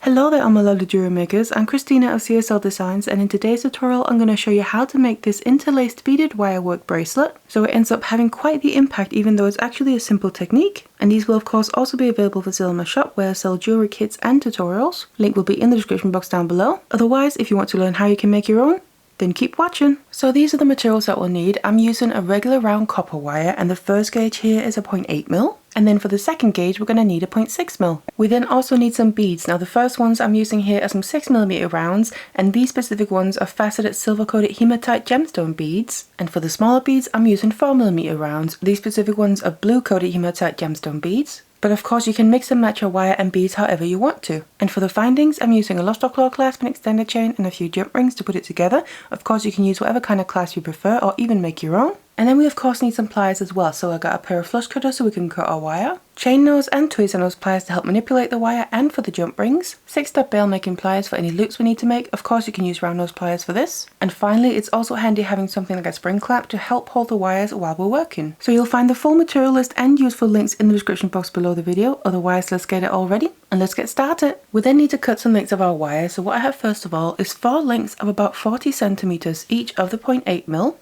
Hello there, my lovely jewelry makers. I'm Christina of CSLdesigns, and in today's tutorial I'm going to show you how to make this interlaced beaded wirework bracelet. So it ends up having quite the impact even though it's actually a simple technique. And these will of course also be available for sale in my shop where I sell jewelry kits and tutorials. Link will be in the description box down below. Otherwise, if you want to learn how you can make your own, then keep watching. So these are the materials that we'll need. I'm using a regular round copper wire, and the first gauge here is a 0.8mm. And then for the second gauge, we're going to need a 0.6mm. We then also need some beads. Now the first ones I'm using here are some 6mm rounds, and these specific ones are faceted silver coated hematite gemstone beads. And for the smaller beads, I'm using 4mm rounds. These specific ones are blue coated hematite gemstone beads. But of course you can mix and match your wire and beads however you want to. And for the findings, I'm using a lost or claw clasp, an extended chain and a few jump rings to put it together. Of course you can use whatever kind of clasp you prefer or even make your own. And then we of course need some pliers as well, so I got a pair of flush cutters so we can cut our wire, chain nose and tweezer nose pliers to help manipulate the wire and for the jump rings, 6-step bail making pliers for any loops we need to make. Of course you can use round nose pliers for this. And finally, it's also handy having something like a spring clamp to help hold the wires while we're working. So you'll find the full material list and useful links in the description box below the video. Otherwise, let's get it all ready and let's get started. We then need to cut some lengths of our wire. So what I have first of all is 4 lengths of about 40 centimeters each of the 0.8mm.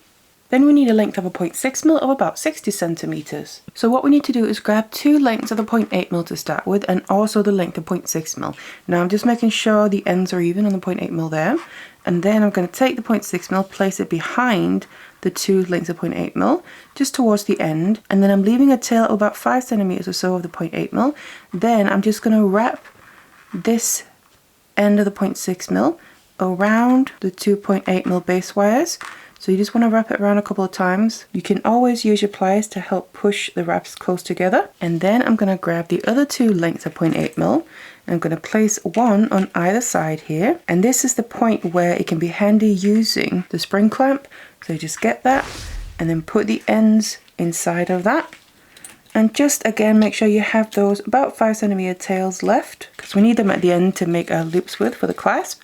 Then we need a length of a 0.6mm of about 60 centimeters. So what we need to do is grab 2 lengths of the 0.8mm to start with, and also the length of 0.6mm. Now I'm just making sure the ends are even on the 0.8mm there. And then I'm going to take the 0.6mm, place it behind the 2 lengths of 0.8mm, just towards the end. And then I'm leaving a tail of about 5 centimeters or so of the 0.8mm. Then I'm just going to wrap this end of the 0.6mm around the 2 0.8mm base wires. So you just want to wrap it around a couple of times. You can always use your pliers to help push the wraps close together. And then I'm going to grab the other 2 lengths of 0.8mm. I'm going to place one on either side here. And this is the point where it can be handy using the spring clamp. So you just get that and then put the ends inside of that. And just again, make sure you have those about 5 centimeter tails left, because we need them at the end to make our loops with for the clasp.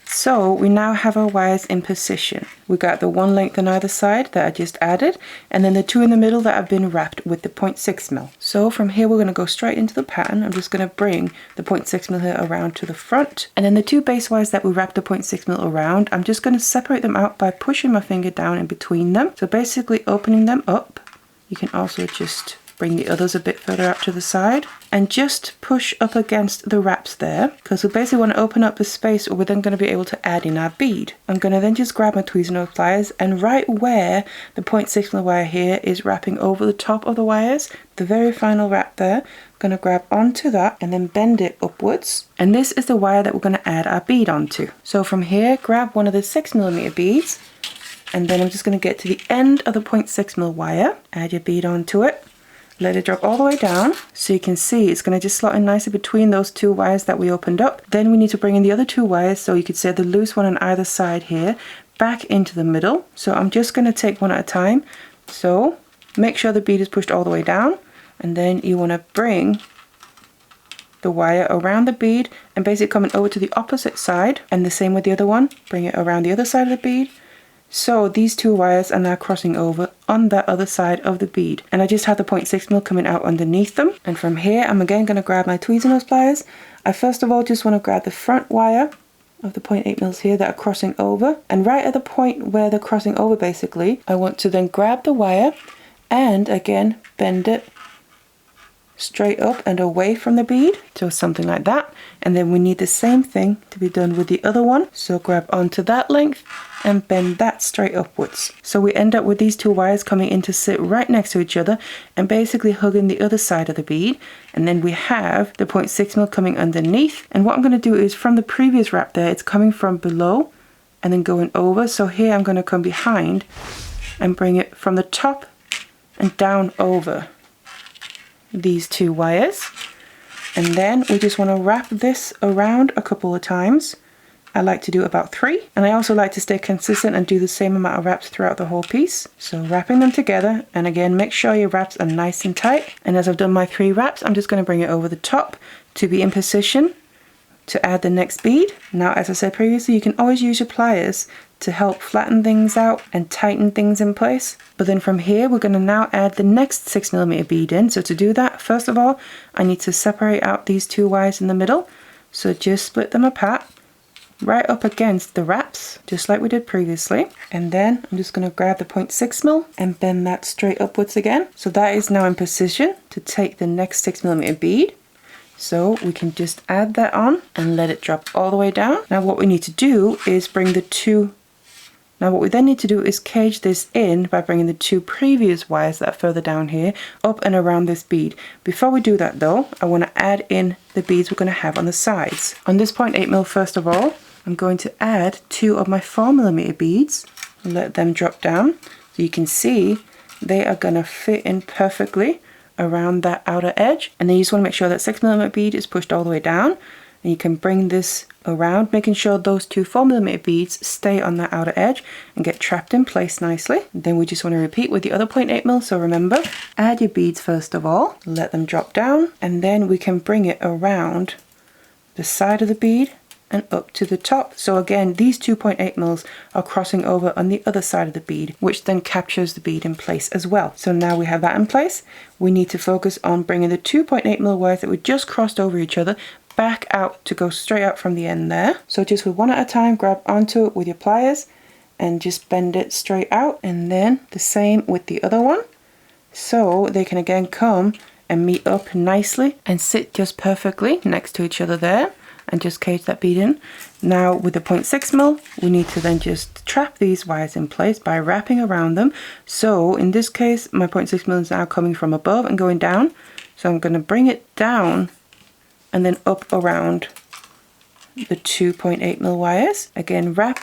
So we now have our wires in position. We got the 1 length on either side that I just added, and then the 2 in the middle that have been wrapped with the 0.6mm. So from here we're going to go straight into the pattern. I'm just going to bring the 0.6mm here around to the front, and then the 2 base wires that we wrapped the 0.6mm around, I'm just going to separate them out by pushing my finger down in between them. So basically opening them up. You can also just bring the others a bit further out to the side and just push up against the wraps there, because we basically want to open up the space where we're then going to be able to add in our bead. I'm going to then just grab my tweezer nose pliers, and right where the 0.6mm wire here is wrapping over the top of the wires, the very final wrap there, I'm going to grab onto that and then bend it upwards. And this is the wire that we're going to add our bead onto. So from here, grab one of the 6mm beads, and then I'm just going to get to the end of the 0.6mm wire, add your bead onto it. Let it drop all the way down, so you can see it's going to just slot in nicely between those 2 wires that we opened up. Then we need to bring in the other 2 wires, so you could say the loose one on either side here, back into the middle. So I'm just going to take one at a time. So make sure the bead is pushed all the way down, and then you want to bring the wire around the bead and basically coming over to the opposite side, and the same with the other one. Bring it around the other side of the bead. So these 2 wires are now crossing over on that other side of the bead. And I just have the 0.6mm coming out underneath them. And from here, I'm again going to grab my tweezer nose pliers. I first of all just want to grab the front wire of the 0.8mm here that are crossing over. And right at the point where they're crossing over basically, I want to then grab the wire and again bend it straight up and away from the bead. So something like that. And then we need the same thing to be done with the other one. So grab onto that length and bend that straight upwards. So we end up with these 2 wires coming in to sit right next to each other and basically hugging the other side of the bead. And then we have the 0.6mm coming underneath. And what I'm going to do is from the previous wrap there, it's coming from below and then going over. So here I'm going to come behind and bring it from the top and down over these 2 wires. And then we just want to wrap this around a couple of times. I like to do about 3, and I also like to stay consistent and do the same amount of wraps throughout the whole piece. So wrapping them together, and again make sure your wraps are nice and tight. And as I've done my 3 wraps, I'm just going to bring it over the top to be in position to add the next bead. Now as I said previously, you can always use your pliers to help flatten things out and tighten things in place. But then from here we're going to now add the next 6mm bead in. So to do that, first of all I need to separate out these 2 wires in the middle. So just split them apart, right up against the wraps, just like we did previously. And then I'm just going to grab the 0.6mm and bend that straight upwards again. So that is now in position to take the next 6mm bead. So we can just add that on and let it drop all the way down. Now what we need to do is bring the two, now what we then need to do is cage this in by bringing the two previous wires that are further down here up and around this bead. Before we do that though, I want to add in the beads we're going to have on the sides. On this 0.8mm first of all, I'm going to add 2 of my 4mm beads and let them drop down. So you can see they are going to fit in perfectly around that outer edge. And then you just want to make sure that 6mm bead is pushed all the way down. And you can bring this around, making sure those 2 4mm beads stay on that outer edge and get trapped in place nicely. And then we just want to repeat with the other 0.8mm. So remember, add your beads first of all, let them drop down, and then we can bring it around the side of the bead and up to the top. So again, these 2 0.8mm are crossing over on the other side of the bead, which then captures the bead in place as well. So now we have that in place. We need to focus on bringing the 2 0.8mm wires that we just crossed over each other back out to go straight out from the end there. So just with one at a time, grab onto it with your pliers and just bend it straight out, and then the same with the other one. So they can again come and meet up nicely and sit just perfectly next to each other there. And just cage that bead in. Now with the 0.6mm, we need to then just trap these wires in place by wrapping around them. So in this case, my 0.6mm is now coming from above and going down. So I'm going to bring it down and then up around the 2 0.8mm wires. Again, wrap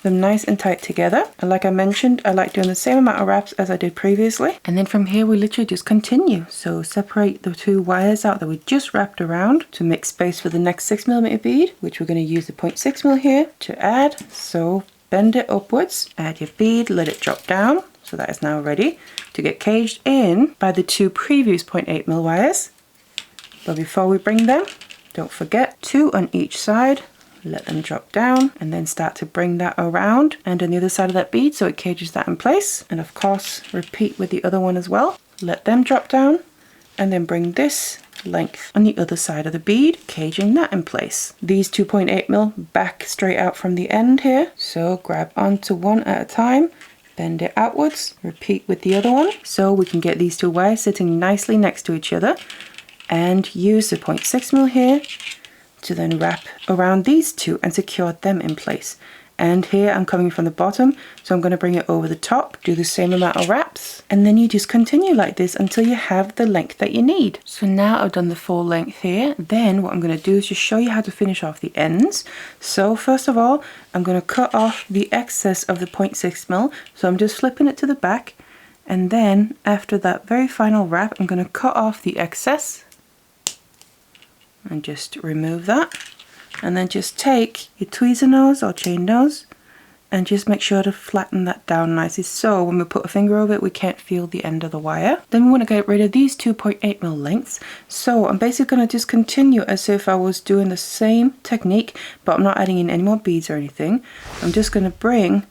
them nice and tight together. And like I mentioned, I like doing the same amount of wraps as I did previously. And then from here we literally just continue. So separate the 2 wires out that we just wrapped around to make space for the next 6mm bead, which we're going to use the 0.6mm here to add. So bend it upwards, add your bead, let it drop down. So that is now ready to get caged in by the 2 previous 0.8mm wires. But before we bring them, don't forget 2 on each side. Let them drop down and then start to bring that around and on the other side of that bead so it cages that in place. And of course, repeat with the other one as well. Let them drop down and then bring this length on the other side of the bead, caging that in place. These 2 0.8mm back straight out from the end here. So grab onto one at a time, bend it outwards, repeat with the other one. So we can get these 2 wires sitting nicely next to each other, and use the 0.6mm here to then wrap around these 2 and secure them in place. And here I'm coming from the bottom, so I'm going to bring it over the top, do the same amount of wraps, and then you just continue like this until you have the length that you need. So now I've done the full length here. Then what I'm going to do is just show you how to finish off the ends. So first of all, I'm going to cut off the excess of the 0.6mm, so I'm just flipping it to the back, and then after that very final wrap, I'm going to cut off the excess and just remove that, and then just take your tweezer nose or chain nose and just make sure to flatten that down nicely, so when we put a finger over it we can't feel the end of the wire. Then we want to get rid of these 2 0.8mm lengths. So I'm basically going to just continue as if I was doing the same technique, but I'm not adding in any more beads or anything. I'm just going to bring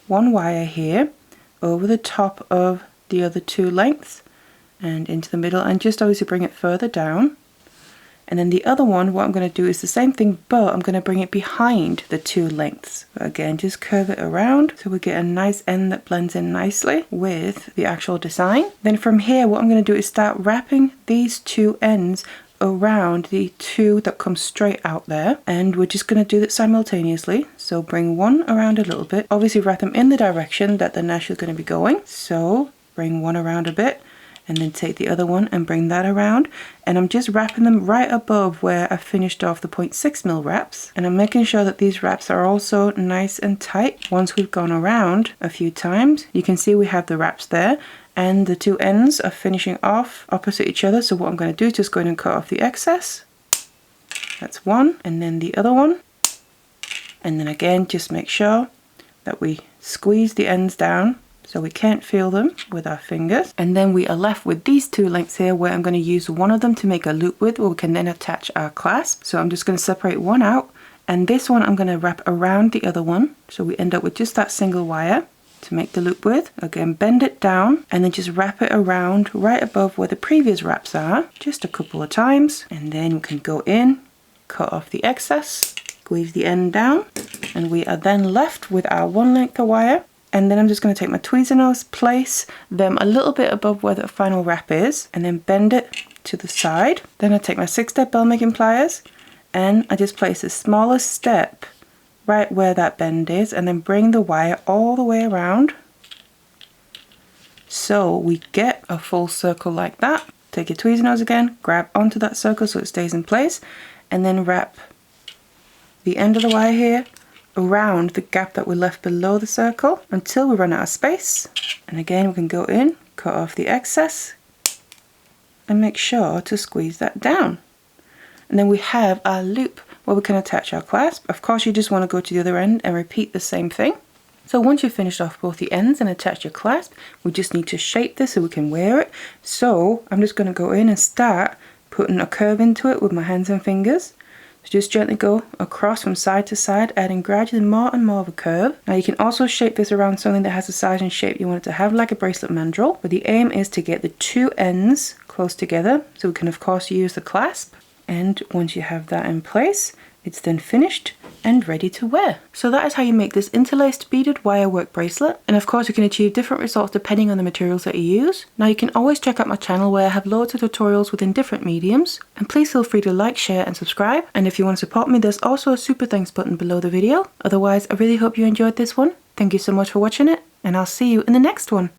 one wire here over the top of the other 2 lengths and into the middle, and just obviously bring it further down. And then the other one, what I'm going to do is the same thing, but I'm going to bring it behind the 2 lengths. Again, just curve it around so we get a nice end that blends in nicely with the actual design. Then from here, what I'm going to do is start wrapping these 2 ends around the 2 that come straight out there. And we're just going to do that simultaneously. So bring one around a little bit. Obviously wrap them in the direction that the nash is going to be going. So bring one around a bit, and then take the other one and bring that around, and I'm just wrapping them right above where I finished off the 0.6mm wraps, and I'm making sure that these wraps are also nice and tight. Once we've gone around a few times, you can see we have the wraps there, and the 2 ends are finishing off opposite each other. So what I'm going to do is just go ahead and cut off the excess. That's one, and then the other one, and then again just make sure that we squeeze the ends down so we can't feel them with our fingers. And then we are left with these 2 lengths here, where I'm going to use one of them to make a loop with, where we can then attach our clasp. So I'm just going to separate one out, and this one I'm going to wrap around the other one, so we end up with just that single wire to make the loop with. Again, bend it down and then just wrap it around right above where the previous wraps are, just a couple of times, and then we can go in cut off the excess, squeeze the end down, and we are then left with our 1 length of wire. And then I'm just going to take my tweezers, place them a little bit above where the final wrap is, and then bend it to the side. Then I take my 6-step bell making pliers, and I just place the smallest step right where that bend is, and then bring the wire all the way around. So we get a full circle like that. Take your tweezer nose again, grab onto that circle so it stays in place, and then wrap the end of the wire here around the gap that we left below the circle until we run out of space. And again, we can go in, cut off the excess, and make sure to squeeze that down. And then we have our loop where we can attach our clasp. Of course, you just want to go to the other end and repeat the same thing. So once you've finished off both the ends and attached your clasp, we just need to shape this so we can wear it. So I'm just going to go in and start putting a curve into it with my hands and fingers. So just gently go across from side to side, adding gradually more and more of a curve. Now you can also shape this around something that has the size and shape you want it to have, like a bracelet mandrel. But the aim is to get the 2 ends close together, so we can of course use the clasp. And once you have that in place, it's then finished and ready to wear. So that is how you make this interlaced beaded wirework bracelet. And of course you can achieve different results depending on the materials that you use. Now you can always check out my channel where I have loads of tutorials within different mediums. And please feel free to like, share and subscribe. And if you want to support me, there's also a super thanks button below the video. Otherwise, I really hope you enjoyed this one. Thank you so much for watching it, and I'll see you in the next one.